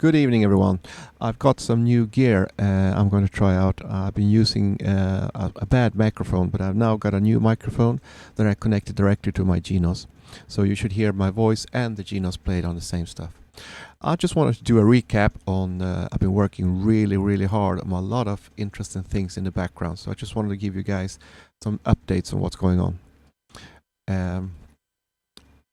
Good evening, everyone. I've got some new gear I'm going to try out. I've been using a bad microphone, but I've now got a new microphone that I connected directly to my Genos. So you should hear my voice and the Genos played on the same stuff. I just wanted to do a recap on, I've been working really hard on a lot of interesting things in the background. So I just wanted to give you guys some updates on what's going on.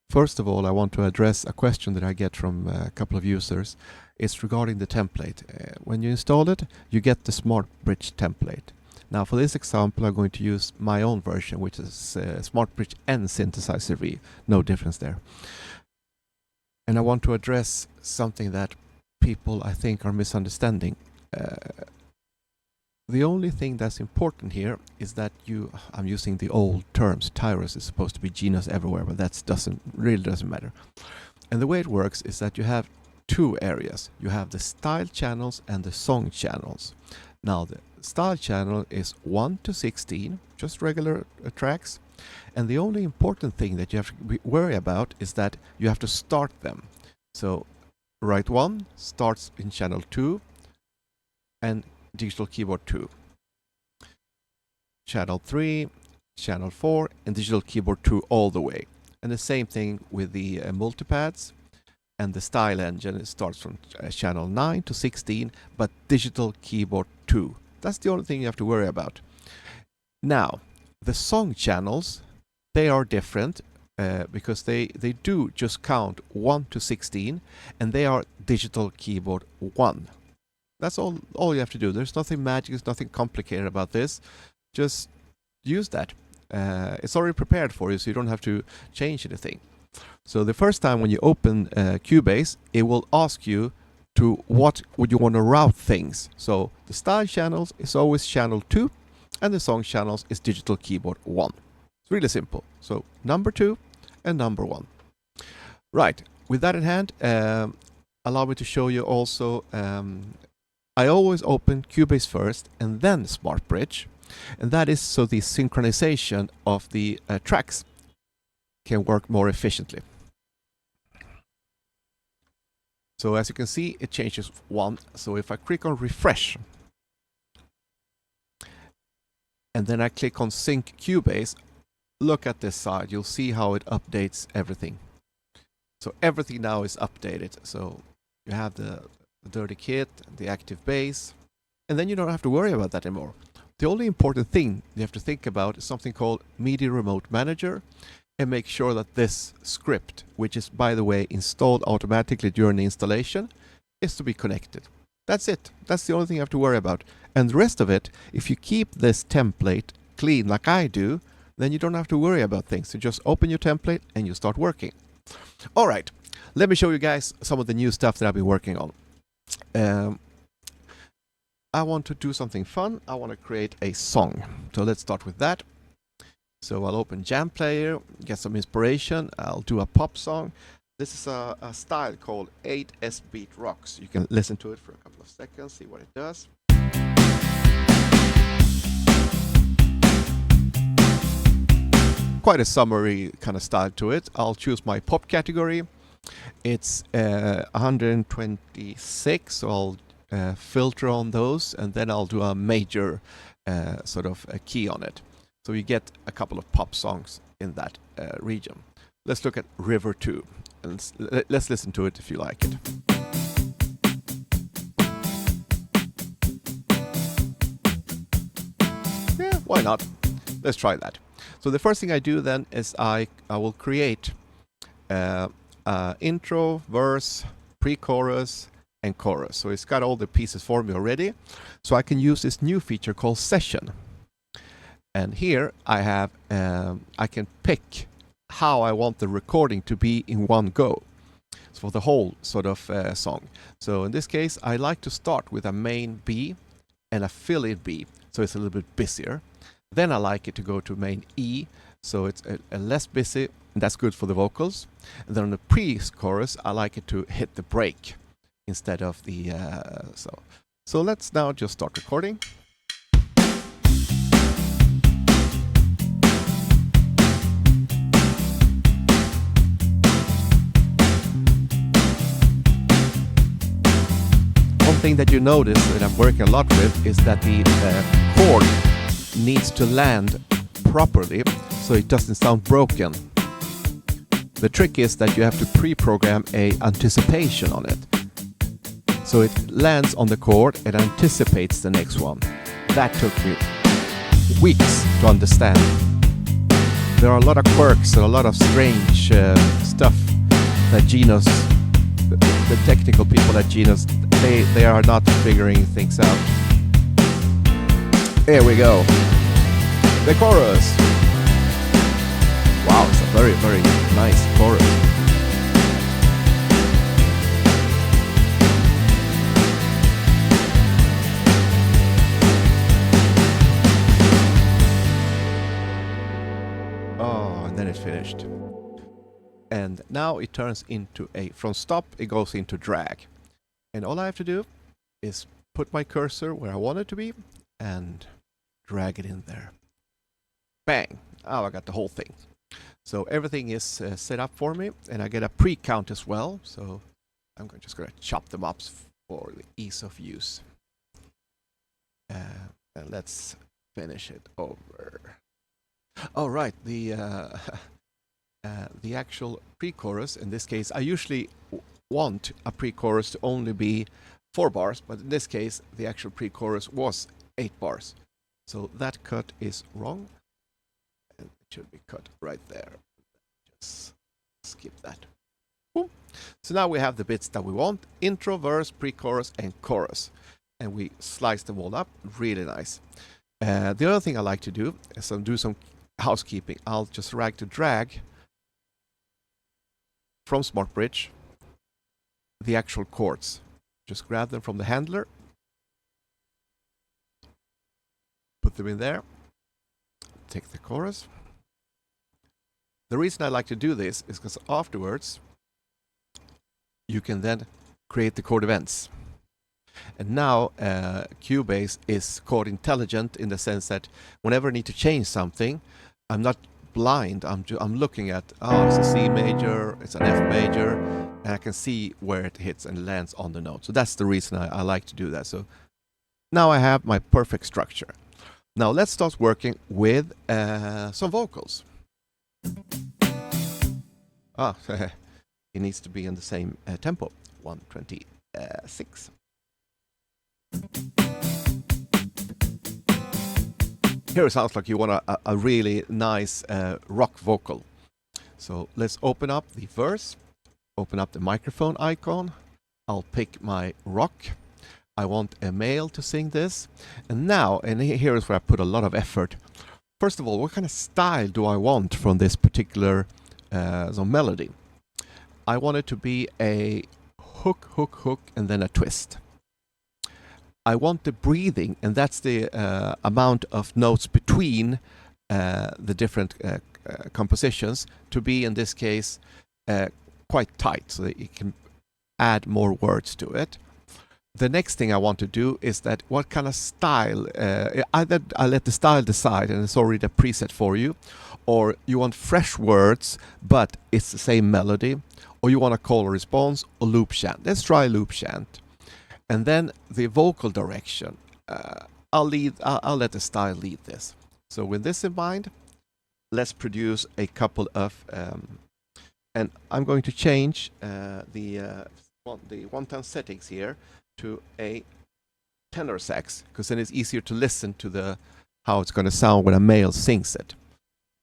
First of all, I want to address a question that I get from a couple of users. It's regarding the template. When you install it, you get the SmartBridge template. Now, for this example, I'm going to use my own version, which is SmartBridge and Syntesizer V. No difference there. And I want to address something that people, I think, are misunderstanding. The only thing that's important here is that I'm using the old terms. Tyrus is supposed to be Genos everywhere, but that really doesn't matter. And the way it works is that you have two areas. You have the style channels and the song channels. Now, the style channel is 1 to 16, just regular tracks. And the only important thing that you have to worry about is that you have to start them. So, Write 1 starts in channel 2 and digital keyboard 2. Channel 3, channel 4, and digital keyboard 2 all the way. And the same thing with the multipads. And the style engine, it starts from channel 9 to 16, but digital keyboard 2. That's the only thing you have to worry about. Now, the song channels, they are different because they do just count 1 to 16, and they are digital keyboard 1. That's all you have to do. There's nothing magic, there's nothing complicated about this. Just use that. It's already prepared for you, so you don't have to change anything. So the first time when you open Cubase, it will ask you to what would you want to route things. So the style channels is always channel 2, and the song channels is digital keyboard 1. It's really simple. So number 2 and number 1. Right, with that in hand, allow me to show you also, I always open Cubase first and then SmartBridge, and that is so the synchronization of the tracks can work more efficiently. So as you can see, it changes 1. So if I click on refresh and then I click on sync Cubase, look at this side, you'll see how it updates everything. So everything now is updated. So you have the dirty kit, the active bass, and then you don't have to worry about that anymore. The only important thing you have to think about is something called Media Remote Manager, and make sure that this script, which is, by the way, installed automatically during the installation, is to be connected. That's it. That's the only thing you have to worry about. And the rest of it, if you keep this template clean like I do, then you don't have to worry about things. You just open your template and you start working. All right, let me show you guys some of the new stuff that I've been working on. I want to do something fun. I want to create a song. So let's start with that. So I'll open Jam Player, get some inspiration. I'll do a pop song. This is a style called 8S Beat Rocks. You can listen to it for a couple of seconds, see what it does. Quite a summery kind of style to it. I'll choose my pop category. It's 126, so I'll filter on those, and then I'll do a major sort of a key on it. So you get a couple of pop songs in that region. Let's look at River 2. And let's listen to it if you like it. Yeah, why not? Let's try that. So the first thing I do then is I will create intro, verse, pre-chorus, and chorus. So it's got all the pieces for me already. So I can use this new feature called Session. And here I have, I can pick how I want the recording to be in one go. So for the whole sort of song. So in this case, I like to start with a main B and a fill-in B. So it's a little bit busier. Then I like it to go to main E. So it's a less busy, and that's good for the vocals. And then on the pre-chorus, I like it to hit the break instead of the, So let's now just start recording. thing that you notice that I'm working a lot with is that the chord needs to land properly so it doesn't sound broken. The trick is that you have to pre-program a anticipation on it. So it lands on the chord and anticipates the next one. That took me weeks to understand. There are a lot of quirks and a lot of strange stuff that Genos, the technical people at Genos, they are not figuring things out. Here we go. The chorus. Wow, it's a very, very nice chorus. Oh, and then it finished. And now it turns into from stop, it goes into drag. And all I have to do is put my cursor where I want it to be and drag it in there. Bang! Oh, I got the whole thing. So everything is set up for me, and I get a pre-count as well. So I'm just going to chop them up for the ease of use. And let's finish it over. All right, the actual pre-chorus, in this case, I usually want a pre-chorus to only be 4 bars, but in this case, the actual pre-chorus was 8 bars. So that cut is wrong. And it should be cut right there. Just skip that. Boom. So now we have the bits that we want: intro, verse, pre-chorus, and chorus. And we slice them all up. Really nice. The other thing I like to do is do some housekeeping. I'll just drag from SmartBridge the actual chords. Just grab them from the handler, put them in there, take the chorus. The reason I like to do this is because afterwards you can then create the chord events. And now Cubase is chord intelligent in the sense that whenever I need to change something, I'm not blind. I'm looking at, oh, it's a C major, it's an F major, and I can see where it hits and lands on the note. So that's the reason I like to do that. So now I have my perfect structure. Now let's start working with some vocals. It needs to be in the same tempo, 126. Here it sounds like you want a really nice rock vocal. So let's open up the verse, open up the microphone icon. I'll pick my rock. I want a male to sing this. And now, and here is where I put a lot of effort. First of all, what kind of style do I want from this particular melody? I want it to be a hook, hook, hook, and then a twist. I want the breathing, and that's the amount of notes between the different compositions, to be, in this case, quite tight, so that you can add more words to it. The next thing I want to do is that what kind of style, either I let the style decide and it's already a preset for you, or you want fresh words, but it's the same melody, or you want a call or response or loop chant. Let's try loop chant. And then the vocal direction, I'll let the style lead this. So with this in mind, let's produce a couple of, and I'm going to change the 110 settings here to a tenor sax, because then it's easier to listen to how it's going to sound when a male sings it.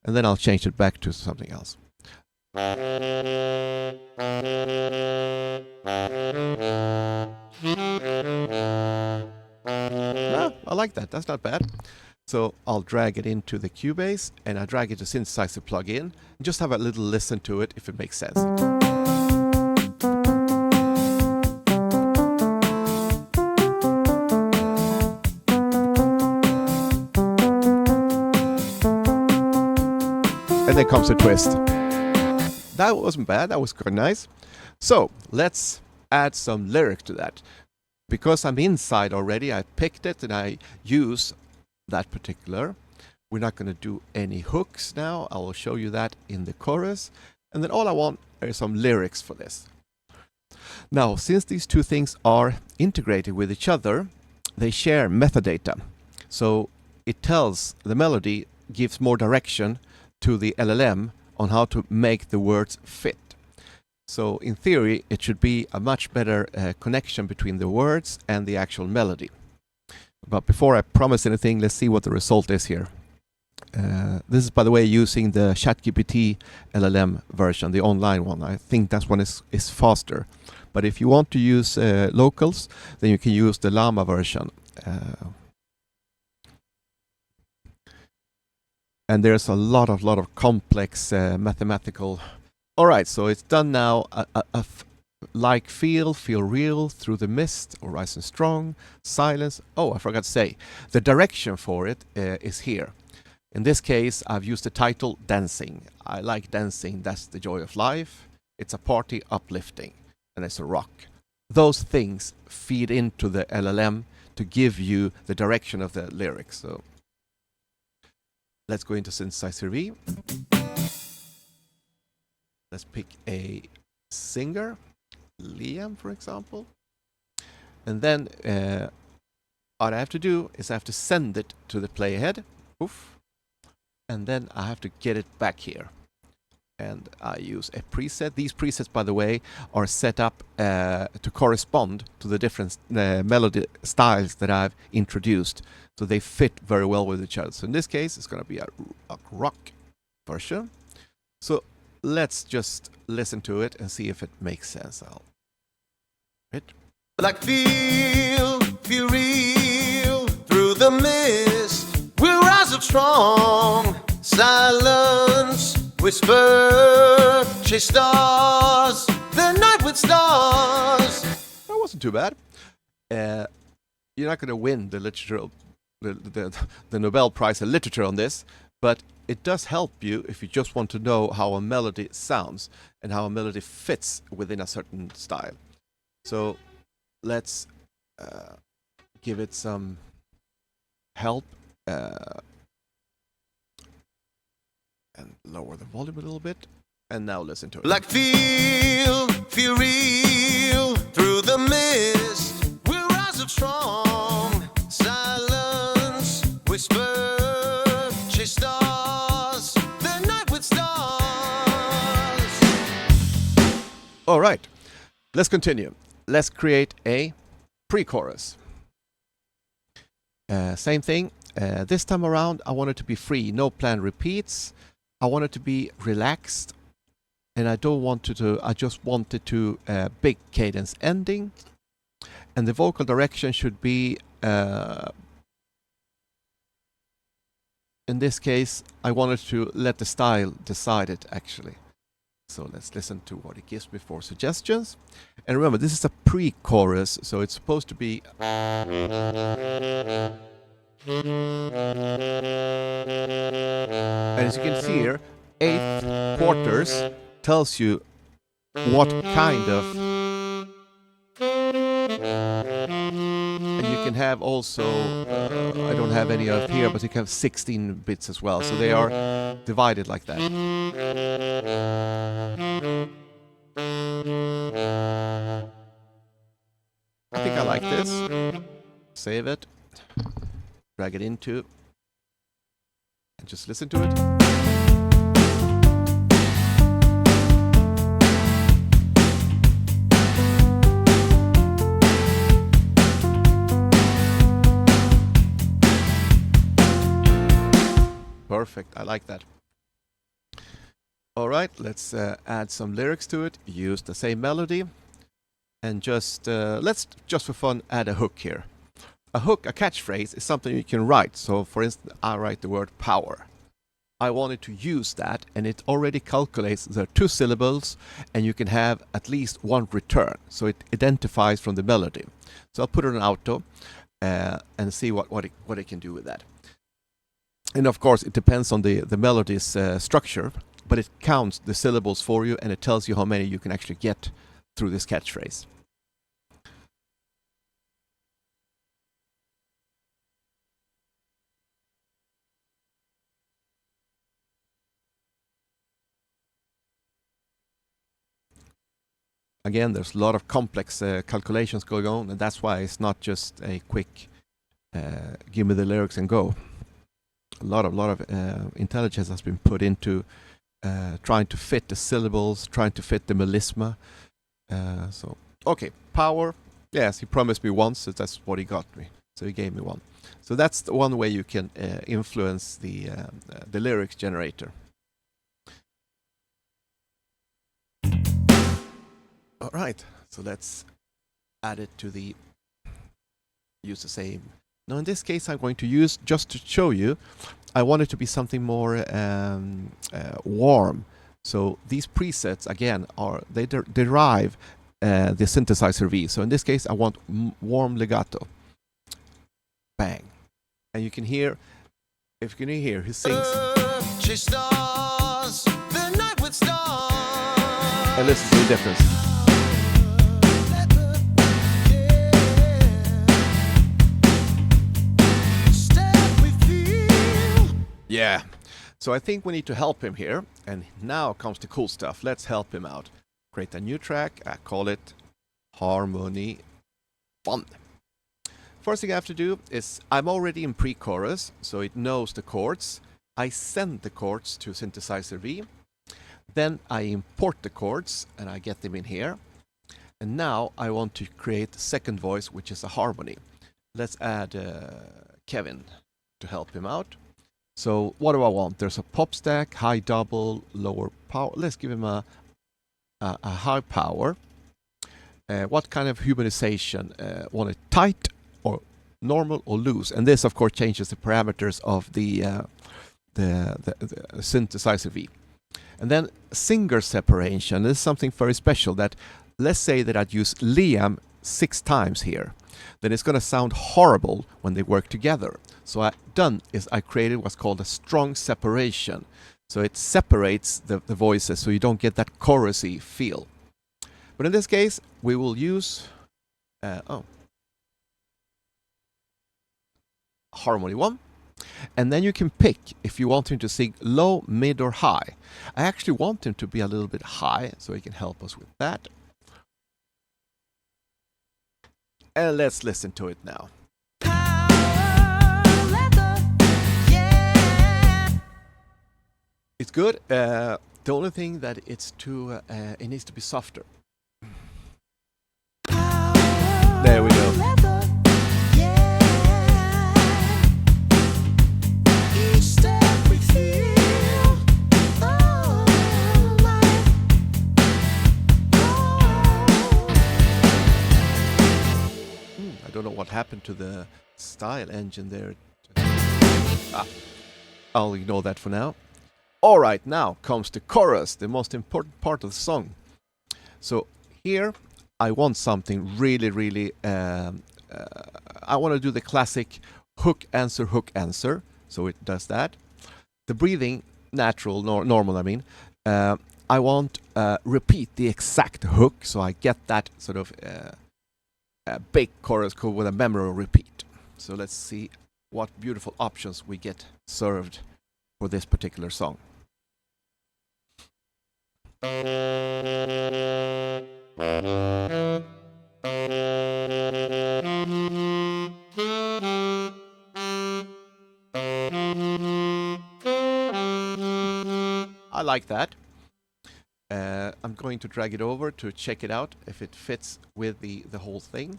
And then I'll change it back to something else. I like that. That's not bad. So I'll drag it into the Cubase, and I drag it to Syntesizer plugin, and just have a little listen to it if it makes sense. And then comes a twist. That wasn't bad. That was quite nice. So let's add some lyric to that. Because I'm inside already, I picked it and I use that particular. We're not going to do any hooks now. I will show you that in the chorus. And then all I want are some lyrics for this. Now, since these two things are integrated with each other, they share metadata. So it tells the melody, gives more direction to the LLM on how to make the words fit. So in theory, it should be a much better connection between the words and the actual melody. But before I promise anything, let's see what the result is here. This is, by the way, using the ChatGPT LLM version, the online one. I think that one is faster. But if you want to use locals, then you can use the Llama version. And there's a lot of complex mathematical. All right, so it's done now. Like feel real through the mist, or rise and strong, silence. Oh, I forgot to say, the direction for it is here. In this case, I've used the title Dancing. I like dancing, that's the joy of life. It's a party uplifting, and it's a rock. Those things feed into the LLM to give you the direction of the lyrics. So let's go into Syntesizer V. Let's pick a singer, Liam, for example. And then what I have to do is I have to send it to the playhead. Oof. And then I have to get it back here. And I use a preset. These presets, by the way, are set up to correspond to the different melody styles that I've introduced. So they fit very well with each other. So in this case, it's going to be a rock version. So let's just listen to it and see if it makes sense. Like feel real through the mist. We'll rise up strong. Silence, whisper, chase stars. The night with stars. That wasn't too bad. You're not going to win the literature, the Nobel Prize in Literature on this, but it does help you if you just want to know how a melody sounds and how a melody fits within a certain style. So let's give it some help and lower the volume a little bit. And now listen to it. Like feel real through the mist. We'll rise up strong. Silence, whisper, chase stars. The night with stars. All right, let's continue. Let's create a pre-chorus. Same thing. This time around, I want it to be free, no planned repeats. I want it to be relaxed, and I don't want it to. I just want it to big cadence ending, and the vocal direction should be. In this case, I wanted to let the style decide it actually. So let's listen to what it gives me for suggestions. And remember, this is a pre-chorus, so it's supposed to be. And as you can see here, 8 quarters tells you what kind of. And you can have also, I don't have any of here, but you can have 16 bits as well. So they are divided like that. I think I like this. Save it. Drag it into. And just listen to it. Perfect, I like that. All right, let's add some lyrics to it, use the same melody, and just, let's just for fun add a hook here. A hook, a catchphrase, is something you can write. So for instance, I write the word power. I wanted to use that, and it already calculates there are 2 syllables, and you can have at least 1 return. So it identifies from the melody. So I'll put it on auto and see what it can do with that. And of course, it depends on the melody's structure, but it counts the syllables for you, and it tells you how many you can actually get through this catchphrase. Again, there's a lot of complex calculations going on, and that's why it's not just a quick give me the lyrics and go. A lot of intelligence has been put into trying to fit the syllables, trying to fit the melisma. So, okay, power. Yes, he promised me one, so that's what he got me. So he gave me one. So that's the one way you can influence the lyrics generator. All right, so let's add it to the use the same. Now in this case, I'm going to use, just to show you, I want it to be something more warm. So these presets again they derive the Syntesizer V. So in this case, I want warm legato. Bang, and you can hear, if you can hear, he sings. Stars, the night with stars. And listen to the difference. Yeah, so I think we need to help him here, and now comes the cool stuff. Let's help him out. Create a new track. I call it Harmony 1. First thing I have to do is, I'm already in pre-chorus, so it knows the chords. I send the chords to Syntesizer V. Then I import the chords, and I get them in here. And now I want to create a second voice, which is a harmony. Let's add Kevin to help him out. So what do I want? There's a pop stack, high double, lower power. Let's give him a high power. What kind of humanization? Want it tight or normal or loose? And this, of course, changes the parameters of the Syntesizer V. And then singer separation. This is something very special. That, let's say that I'd use Liam 6 times here. Then it's going to sound horrible when they work together. So I created what's called a strong separation. So it separates the voices, so you don't get that chorusy feel. But in this case, we will use Harmony 1. And then you can pick if you want him to sing low, mid, or high. I actually want him to be a little bit high, so he can help us with that. And let's listen to it now. It's good. The only thing that it's too, it needs to be softer. There we go. I don't know what happened to the style engine there. I'll ignore that for now. All right, now comes the chorus, the most important part of the song. So here I want something really, really, I want to do the classic hook, answer. So it does that. The breathing, natural, normal, I mean. I want repeat the exact hook, so I get that sort of big chorus with a memory repeat. So let's see what beautiful options we get served for this particular song. I like that. I'm going to drag it over to check it out if it fits with the whole thing.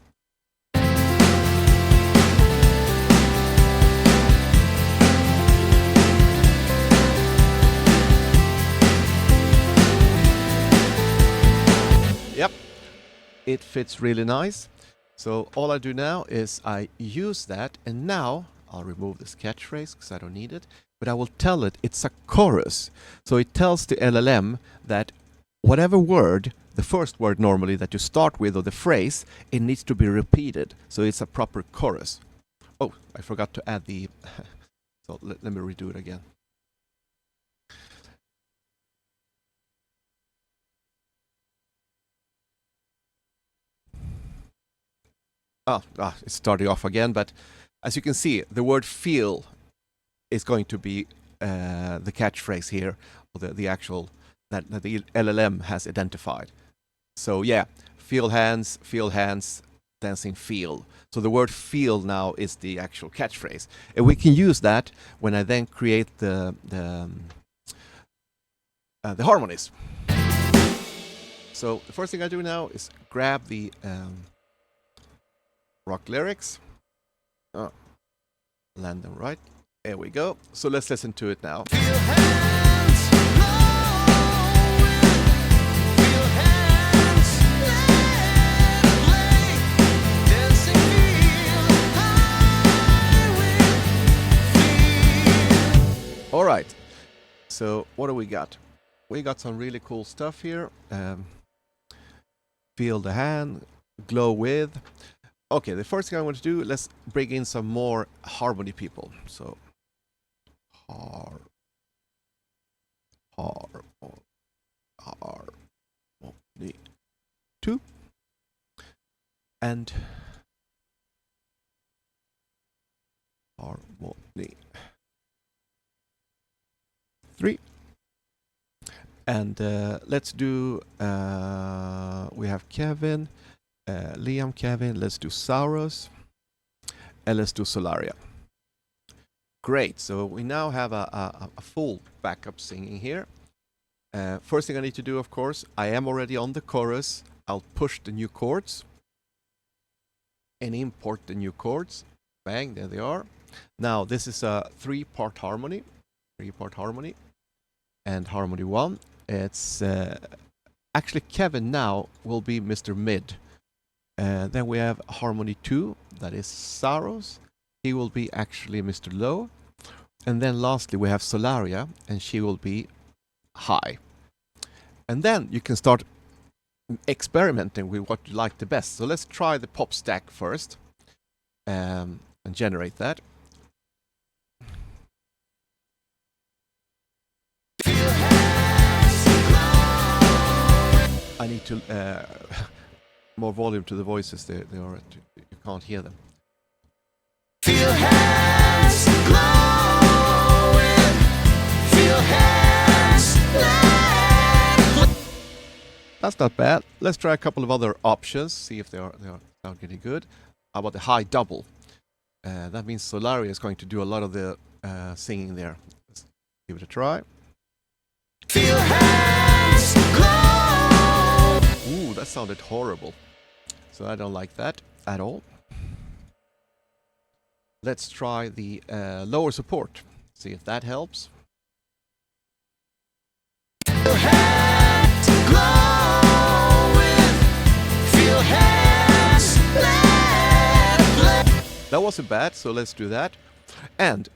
Yep, it fits really nice. So all I do now is I use that, and now I'll remove this catchphrase because I don't need it, but I will tell it it's a chorus. So it tells the LLM that whatever word, the first word normally that you start with, or the phrase, it needs to be repeated. So it's a proper chorus. Oh, I forgot to add the... So let me redo it again. It's starting off again, but as you can see, the word feel is going to be the catchphrase here, or the actual that the LLM has identified. So yeah, feel hands, dancing feel. So the word feel now is the actual catchphrase. And we can use that when I then create the harmonies. So the first thing I do now is grab the rock lyrics. Oh, land them right. There we go. So let's listen to it now. All right. So what do we got? We got some really cool stuff here. Feel the hand, glow with. Okay, the first thing I want to do, let's bring in some more harmony people. So harmony 2 and harmony 3. And let's do, we have Kevin, Liam, Kevin, let's do Sauros, and let's do Solaria. Great, so we now have a full backup singing here. First thing I need to do, of course, I am already on the chorus. I'll push the new chords and import the new chords. Bang, there they are. Now this is a 3-part harmony. And harmony 1. It's actually Kevin now will be Mr. Mid. Then we have harmony 2, that is Saros. He will be actually Mr. Low. And then lastly we have Solaria, and she will be high. And then you can start experimenting with what you like the best. So let's try the pop stack first and generate that. I need to more volume to the voices. They are you can't hear them. Feel hands glowing. Feel hands. That's not bad. Let's try a couple of other options. See if they are sound getting good. How about the high double? That means Solaria is going to do a lot of the singing there. Let's give it a try. Feel hands glow. Ooh, that sounded horrible. So I don't like that at all. Let's try the lower support. See if that helps. Feel hands glowing. Feel hands that wasn't bad, so let's do that. And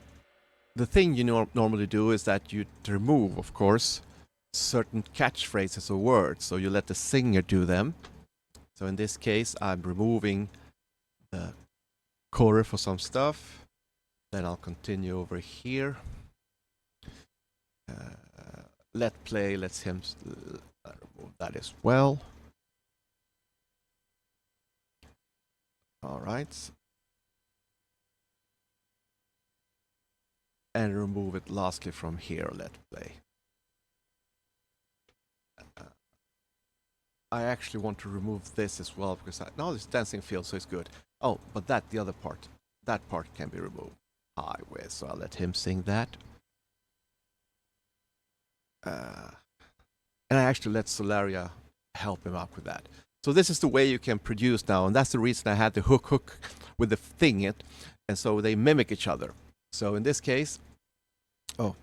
the thing you normally do is that you remove, of course, certain catchphrases or words, so you let the singer do them. So in this case, I'm removing the chorus for some stuff. Then I'll continue over here. Let play, let's him remove that as well. All right. And remove it lastly from here, let play. I actually want to remove this as well because now this dancing field, so it's good. Oh, but the other part, that part can be removed. Highway, so I'll let him sing that. And I actually let Solaria help him out with that. So this is the way you can produce now, and that's the reason I had the hook with the thing and so they mimic each other. So in this case, oh.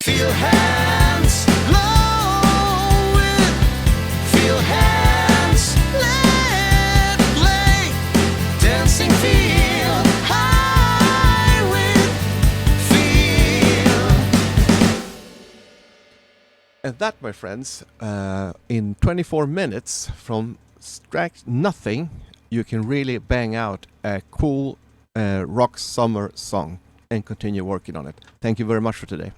Feel hands glowing. Feel hands let play. Dancing feel high with feel. And that, my friends, in 24 minutes from nothing, you can really bang out a cool rock summer song and continue working on it. Thank you very much for today.